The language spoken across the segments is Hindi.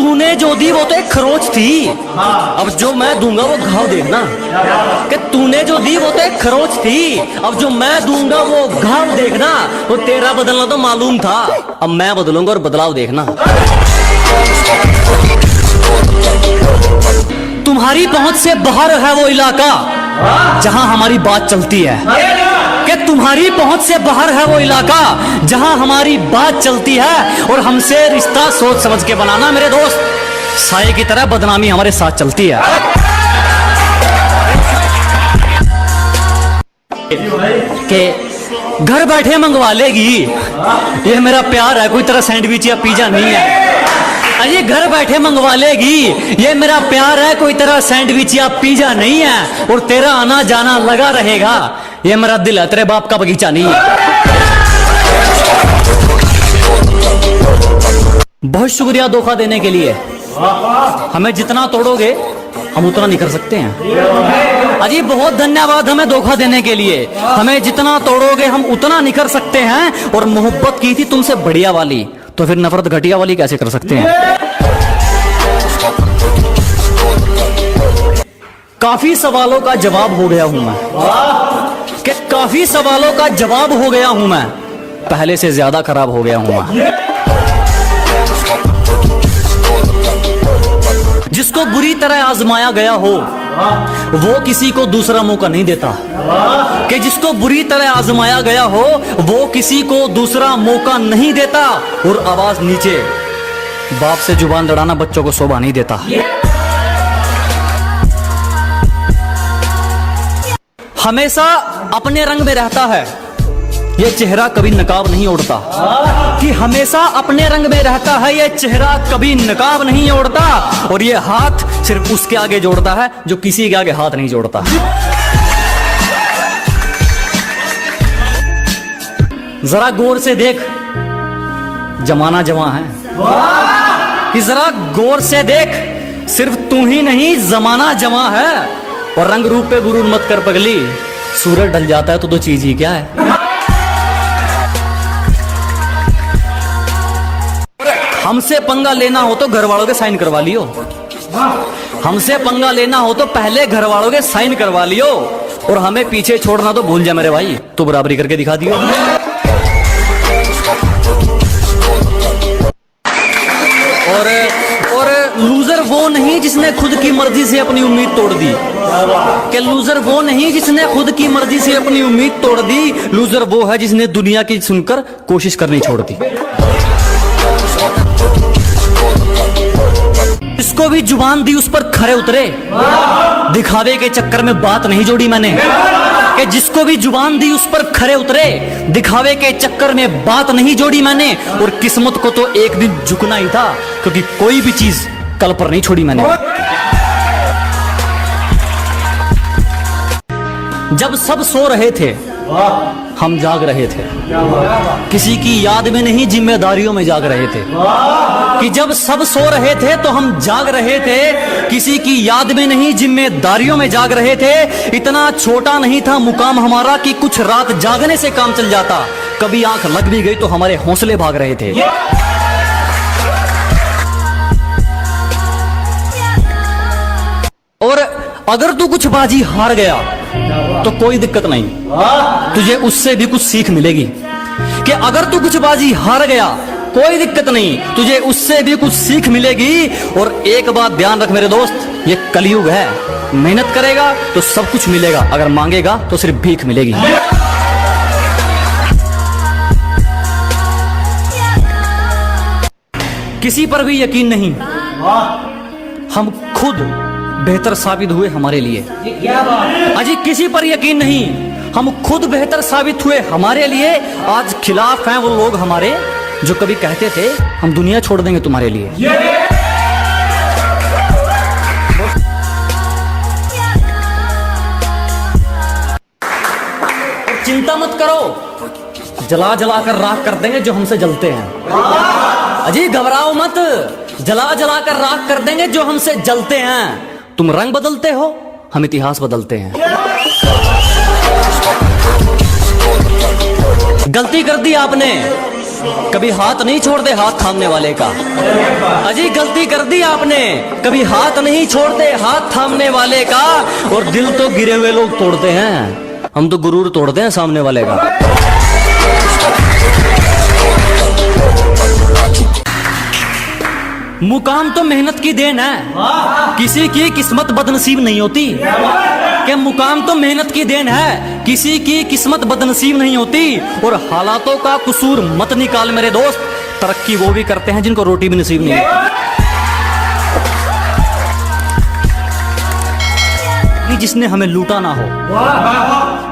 तूने जो दी वो तो एक खरोच थी, अब जो मैं दूंगा वो घाव देखना। कि तूने जो दी वो तो एक खरोच थी, अब जो मैं दूंगा वो घाव देखना। वो तेरा बदलना तो मालूम था, अब मैं बदलूंगा और बदलाव देखना। तुम्हारी पहुंच से बाहर है वो इलाका जहां हमारी बात चलती है। कि तुम्हारी पहुंच से बाहर है वो इलाका जहां हमारी बात चलती है, और हमसे रिश्ता सोच समझ के बनाना मेरे दोस्त, साये की तरह बदनामी हमारे साथ चलती है। कि घर बैठे मंगवा लेगी, ये मेरा प्यार है, कोई तरह सैंडविच या पिज्जा नहीं है। अरे घर बैठे मंगवा लेगी, ये मेरा प्यार है, कोई तरह सैंडविच या पिज्जा नहीं है। और तेरा आना जाना लगा रहेगा, ये मेरा दिल है, तेरे बाप का बगीचा नहीं है। बहुत शुक्रिया धोखा देने के लिए। हमें जितना तोड़ोगे हम उतना नहीं कर सकते हैं। अजी बहुत धन्यवाद हमें धोखा देने के लिए। हमें जितना तोड़ोगे हम उतना नहीं कर सकते हैं। और मोहब्बत की थी तुमसे बढ़िया वाली, तो फिर नफरत घटिया वाली कैसे कर सकते हैं। काफी सवालों का जवाब हो गया हूं मैं, कि काफी सवालों का जवाब हो गया हूं मैं, पहले से ज्यादा खराब हो गया हूं मैं। जिसको बुरी तरह आजमाया गया हो वो किसी को दूसरा मौका नहीं देता। कि जिसको बुरी तरह आजमाया गया हो वो किसी को दूसरा मौका नहीं देता। और आवाज नीचे, बाप से जुबान लड़ाना बच्चों को शोभा नहीं देता। हमेशा अपने रंग में रहता है, ये चेहरा कभी नकाब नहीं ओढ़ता। कि हमेशा अपने रंग में रहता है, ये चेहरा कभी नकाब नहीं ओढ़ता। और ये हाथ सिर्फ उसके आगे जोड़ता है जो किसी के आगे हाथ नहीं जोड़ता। जरा गौर से देख, जमाना जवां है। कि जरा गौर से देख, सिर्फ तू ही नहीं जमाना जवां है। और रंग रूप पे गुरूर मत कर पगली, सूरज ढल जाता है तो दो चीज ही क्या है। हमसे पंगा लेना हो तो घर वालों के साइन करवा लियो। हमसे पंगा लेना हो तो पहले घर वालों के साइन करवा लियो। और हमें पीछे छोड़ना तो भूल जा मेरे भाई, तू बराबरी करके दिखा दियो। और लूजर वो नहीं जिसने खुद की मर्जी से अपनी उम्मीद तोड़ दी। कि लूजर वो नहीं जिसने खुद की मर्जी से अपनी उम्मीद तोड़ दी। लूजर वो है जिसने दुनिया की सुनकर कोशिश करनी छोड़ दी। जिसको भी जुबान दी उस पर खरे उतरे, दिखावे के चक्कर में बात नहीं जोड़ी मैंने। कि जिसको भी जुबान दी उस पर खरे उतरे, दिखावे के चक्कर में बात नहीं जोड़ी मैंने। और किस्मत को तो एक दिन झुकना ही था, क्योंकि कोई भी चीज कल पर नहीं छोड़ी मैंने। जब सब सो रहे थे हम जाग रहे थे, किसी की याद में नहीं जिम्मेदारियों में जाग रहे थे। कि जब सब सो रहे थे तो हम जाग रहे थे, किसी की याद में नहीं जिम्मेदारियों में जाग रहे थे। इतना छोटा नहीं था मुकाम हमारा कि कुछ रात जागने से काम चल जाता। कभी आंख लग भी गई तो हमारे हौसले भाग रहे थे। और अगर तू कुछ बाजी हार गया तो कोई दिक्कत नहीं, तुझे उससे भी कुछ सीख मिलेगी। कि अगर तू कुछ बाजी हार गया कोई दिक्कत नहीं, तुझे उससे भी कुछ सीख मिलेगी। और एक बात ध्यान रख मेरे दोस्त, ये कलयुग है, मेहनत करेगा तो सब कुछ मिलेगा, अगर मांगेगा तो सिर्फ भीख मिलेगी। किसी पर भी यकीन नहीं, हम खुद बेहतर साबित हुए हमारे लिए। अजी किसी पर यकीन नहीं, हम खुद बेहतर साबित हुए हमारे लिए। आज खिलाफ हैं वो लोग हमारे जो कभी कहते थे हम दुनिया छोड़ देंगे तुम्हारे लिए। चिंता मत करो, जला जला कर राख कर देंगे जो हमसे जलते हैं। अजी घबराओ मत, जला जला कर राख कर देंगे जो हमसे जलते हैं। तुम रंग बदलते हो, हम इतिहास बदलते हैं। गलती कर दी आपने, कभी हाथ नहीं छोड़ते हाथ थामने वाले का। अजी गलती कर दी आपने, कभी हाथ नहीं छोड़ते हाथ थामने वाले का। और दिल तो गिरे हुए लोग तोड़ते हैं, हम तो गुरूर तोड़ते हैं सामने वाले का। मुकाम तो मेहनत की देन है, किसी की किस्मत बदनसीब नहीं होती। कि मुकाम तो मेहनत की देन है, किसी की किस्मत बदनसीब नहीं होती। और हालातों का कसूर मत निकाल मेरे दोस्त, तरक्की वो भी करते हैं जिनको रोटी भी नसीब नहीं होती। जिसने हमें लूटा ना हो,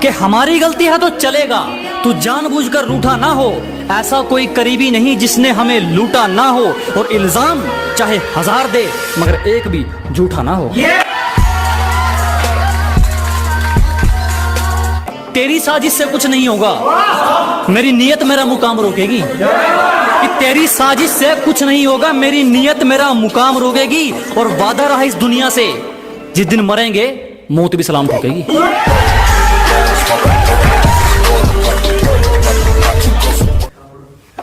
कि हमारी गलती है तो चलेगा, तू जानबूझकर रूठा ना हो। ऐसा कोई करीबी नहीं जिसने हमें लूटा ना हो। और इल्जाम चाहे 1000 दे मगर एक भी झूठा ना हो। तेरी साजिश से कुछ नहीं होगा, मेरी नीयत मेरा मुकाम रोकेगी। कि तेरी साजिश से कुछ नहीं होगा, मेरी नीयत मेरा मुकाम रोकेगी। और वादा रहा इस दुनिया से, जिस दिन मरेंगे मौत भी सलाम ठोकेगी।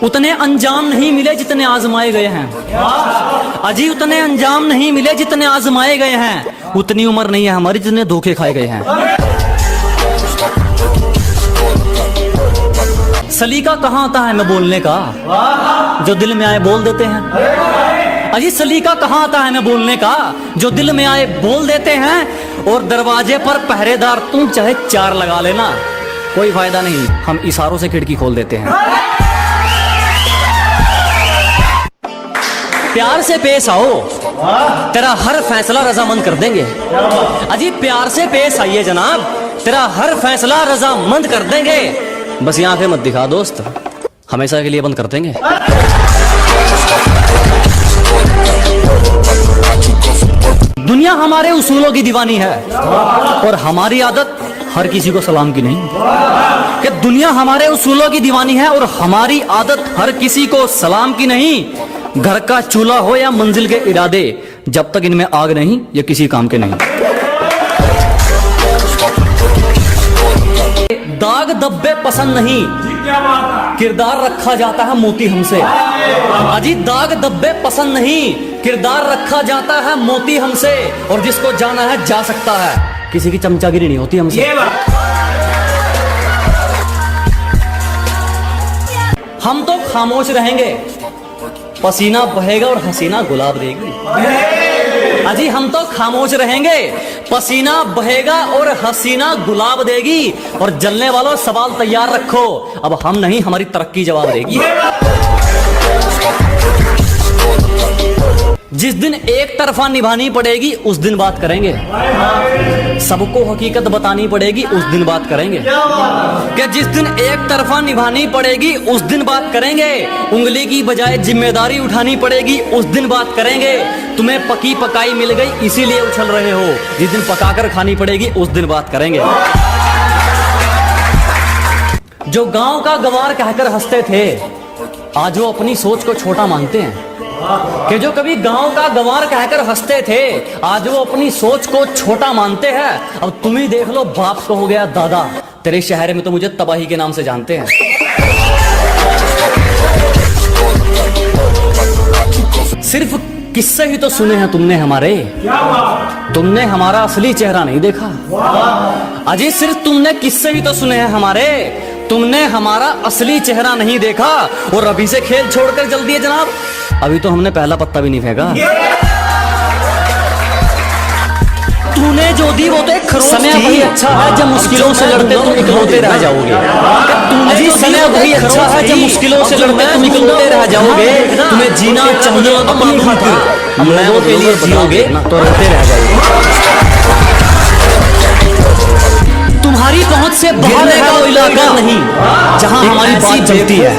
उतने अंजाम नहीं मिले जितने आजमाए गए हैं। अजी उतने अंजाम नहीं मिले जितने आजमाए गए हैं। उतनी उम्र नहीं है हमारी जितने धोखे खाए गए हैं। सलीका कहाँ आता है मैं बोलने का, जो दिल में आए बोल देते हैं। अजी सलीका कहाँ आता है मैं बोलने का, जो दिल में आए बोल देते हैं। और दरवाजे पर पहरेदार तुम चाहे 4 लगा लेना, कोई फायदा नहीं, हम इशारों से खिड़की खोल देते हैं। प्यार से पेश आओ, तेरा हर फैसला रजामंद कर देंगे। अजी प्यार से पेश आइए जनाब, तेरा हर फैसला रजामंद कर देंगे। बस ये आंखें मत दिखा दोस्त, हमेशा के लिए बंद कर देंगे। दुनिया हमारे उसूलों की दीवानी है, और हमारी आदत हर किसी को सलाम की नहीं। कि दुनिया हमारे उसूलों की दीवानी है, और हमारी आदत हर किसी को सलाम की नहीं। घर का चूल्हा हो या मंजिल के इरादे, जब तक इनमें आग नहीं ये किसी काम के नहीं। दाग धब्बे पसंद नहीं, किरदार रखा जाता है मोती हमसे। अजी दाग धब्बे पसंद नहीं, किरदार रखा जाता है मोती हमसे। और जिसको जाना है जा सकता है, किसी की चमचागिरी नहीं होती हमसे। हम तो खामोश रहेंगे, पसीना बहेगा और हसीना गुलाब देगी। अजी हम तो खामोश रहेंगे, पसीना बहेगा और हसीना गुलाब देगी। और जलने वालों सवाल तैयार रखो, अब हम नहीं हमारी तरक्की जवाब देगी। जिस दिन एक तरफा निभानी पड़ेगी उस दिन बात करेंगे। सबको हकीकत बतानी पड़ेगी उस दिन बात करेंगे। कि जिस दिन एक तरफा निभानी पड़ेगी उस दिन बात करेंगे। उंगली की बजाय जिम्मेदारी उठानी पड़ेगी उस दिन बात करेंगे। तुम्हें पकी पकाई मिल गई इसीलिए उछल रहे हो, जिस दिन पकाकर खानी पड़ेगी उस दिन बात करेंगे। जो गांव का गंवार कहकर हंसते थे, आज वो अपनी सोच को छोटा मानते हैं। कि जो कभी गांव का गंवार कहकर हंसते थे, आज वो अपनी सोच को छोटा मानते हैं। अब तुम ही देख लो, बाप को हो गया दादा, तेरे शहर में तो मुझे तबाही के नाम से जानते हैं। सिर्फ किस्से ही तो सुने हैं तुमने हमारे, तुमने हमारा असली चेहरा नहीं देखा। अजी सिर्फ तुमने किस्से ही तो सुने हैं हमारे, तुमने हमारा असली चेहरा नहीं देखा। और अभी से खेल छोड़कर जल्दी है जनाब, अभी तो हमने पहला पत्ता भी नहीं फेंका। तूने जो दी वो तो एक खरोच समय वही अच्छा है जब मुश्किलों से लड़ते तुम इकलौते रह जाओगे। तूने जो समय वही अच्छा है जब मुश्किलों से लड़ते तुम इकलौते रह जाओगे। तुम्हें जीना चाहिए अपनी खातिर, लोगों के लिए जियोगे तो रोते रह जाओगे। तुम्हारी पहुंच से बाहर का वो इलाका नहीं जहां हमारी बात चलती है।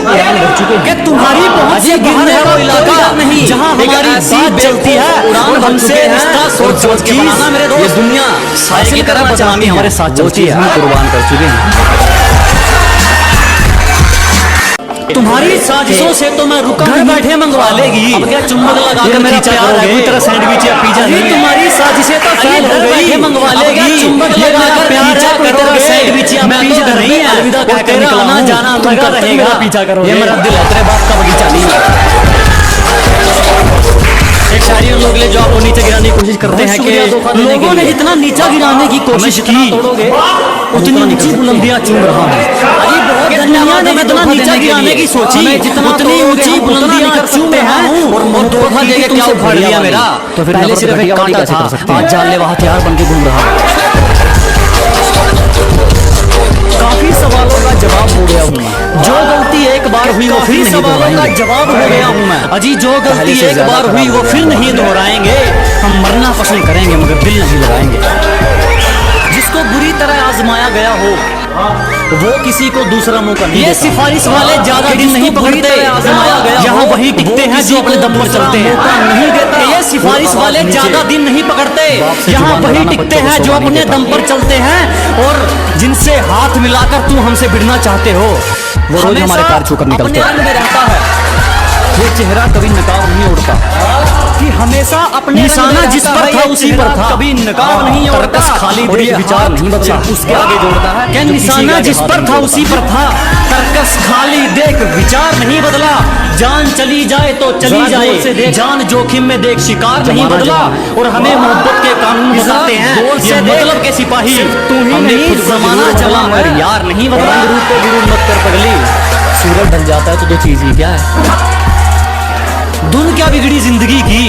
कि तुम्हारी पहुंच से बाहर है वो इलाका नहीं जहां हमारी बात चलती है। उड़ान हमसे रिश्ता सोच सोच के बनाना मेरे दोस्त, ये दुनिया साए की तरह बदनामी हमारे साथ चलती है, हम कुर्बान कर चुके हैं। तुम्हारी साजिशों से तो मैं रुका घर बैठे मंगवा लेगी। अब क्या चुम्बक लगा कर मेरा प्यार है, कोई तरह सैंडविच या पिज्जा नहीं। तुम्हारी साजिशें तो फेल हो गई, मंगवा लेगा चुंबक लगाकर प्यार है कोई तेरा सैंडविच या पिज़्ज़ा नहीं है, अलविदा कह कर निकला आना जाना लगा रहेगा, पीछा करोगे, ये मेरा दिल है तेरे बाप का बगीचा नहीं है। एक शायरी उन लोग ले जो आपको नीचे गिराने की कोशिश करते हैं कि लोगों ने जितना नीचा गिराने की कोशिश की उतनी ऊंची बुलंदियां चूम रहा है। अजी बहुत दुनिया ने जितना नीचा गिराने की सोची उतनी ऊंची बुलंदियां चूम रहा हूं और धोखा देके क्या उखाड़ लिया मेरा। तो फिर पहले सिर्फ एक कांटा था, आज जानलेवा हथियार बन के घूम रहा है। काफी सवालों का जवाब हो गया हूँ मैं, जो गलती एक बार हुई वो फिर सवालों का जवाब हो गया हूँ मैं। अजी जो गलती एक बार हुई वो फिर नहीं दोहराएंगे, हम मरना पसंद करेंगे मगर दिल नहीं लगाएंगे। जिसको बुरी तरह आजमाया गया हो वो किसी को दूसरा मौका नहीं। ये सिफारिश वाले ज्यादा दिन नहीं पकड़ते, आजमाया गया यहाँ वही टिकते हैं जो अपने दम पर चलते हैं, नहीं देता। ये सिफारिश वाले ज्यादा दिन नहीं पकड़ते, यहाँ वही टिकते हैं जो अपने दम पर चलते हैं। और जिनसे हाथ मिलाकर तुम हमसे भिड़ना चाहते हो वो रोज हमारे पैर छूकर निकलते हैं। अपने रंग में रहता है ये चेहरा, कभी नकाब नहीं उड़ता, कि हमेशा अपने निशाना जिस पर था उसी पर था, कभी नकाब नहीं उड़ता, खाली देख विचार नहीं बदला, उसके आगे जोड़ता है। क्या निशाना जिस पर था उसी पर था, तरकस खाली देख विचार नहीं बदला। जान चली जाए तो चली जाए, जान जोखिम में देख शिकार नहीं बदला। और हमें मोहब्बत के कानून बताते हैं ये मतलब के सिपाही, हमने खुद जमाना चला पर यार नहीं बदला। रूप पे गुरूर मत कर पगली, सूरज ढल जाता है तो दो चीज ही क्या है, धुन क्या बिगड़ी जिंदगी की,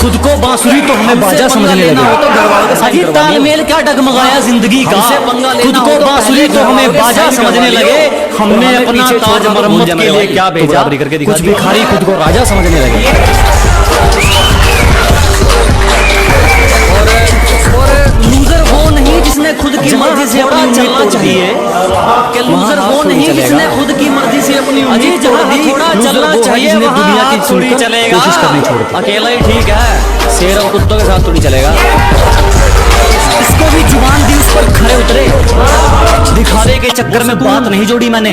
खुद को बांसुरी तो हमें बाजा समझने लगे। अजी तालमेल क्या डगमगाया जिंदगी का, खुद को बांसुरी तो हमें बाजा समझने लगे। हमने अपना ताज मरम्मत के लिए क्या भेजा, कुछ भिखारी खुद को राजा समझने लगे। लूजर वो नहीं जिसने खुद की मर्जी से अपनी चलना चाहिए, कि लूजर वो नहीं जिसने खुद की मर्जी से अपनी उम्मीद थोड़ा चलना चाहिए, दुनिया की थोड़ी चलेगा, कोशिश करनी छोड़ दी। अकेला ही ठीक है, शेर और कुत्तों के साथ थोड़ी चलेगा। इसको भी जुबान दी उस पर खड़े उतरे, दिखावे के चक्कर में बात नहीं जोड़ी मैंने,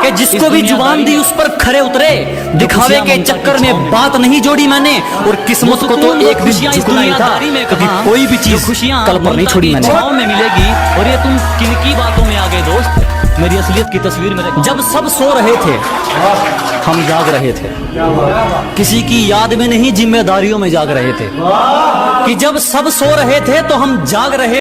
कि जिसको भी जुबान दी उस पर खड़े उतरे, दिखावे के चक्कर में बात नहीं जोड़ी मैंने। और किस्मत को तो एक दिन झुकना ही था, कभी कोई भी चीज खुशियां कल पर नहीं छोड़ी मैंने। छांव में मिलेगी और ये तुम किन की बातों में आ गए दोस्त, मेरी असलियत की तस्वीर में। जब सब सो रहे थे हम जाग रहे थे, किसी की याद में नहीं जिम्मेदारियों में जाग रहे थे, कि जब सब सो रहे थे तो हम जाग रहे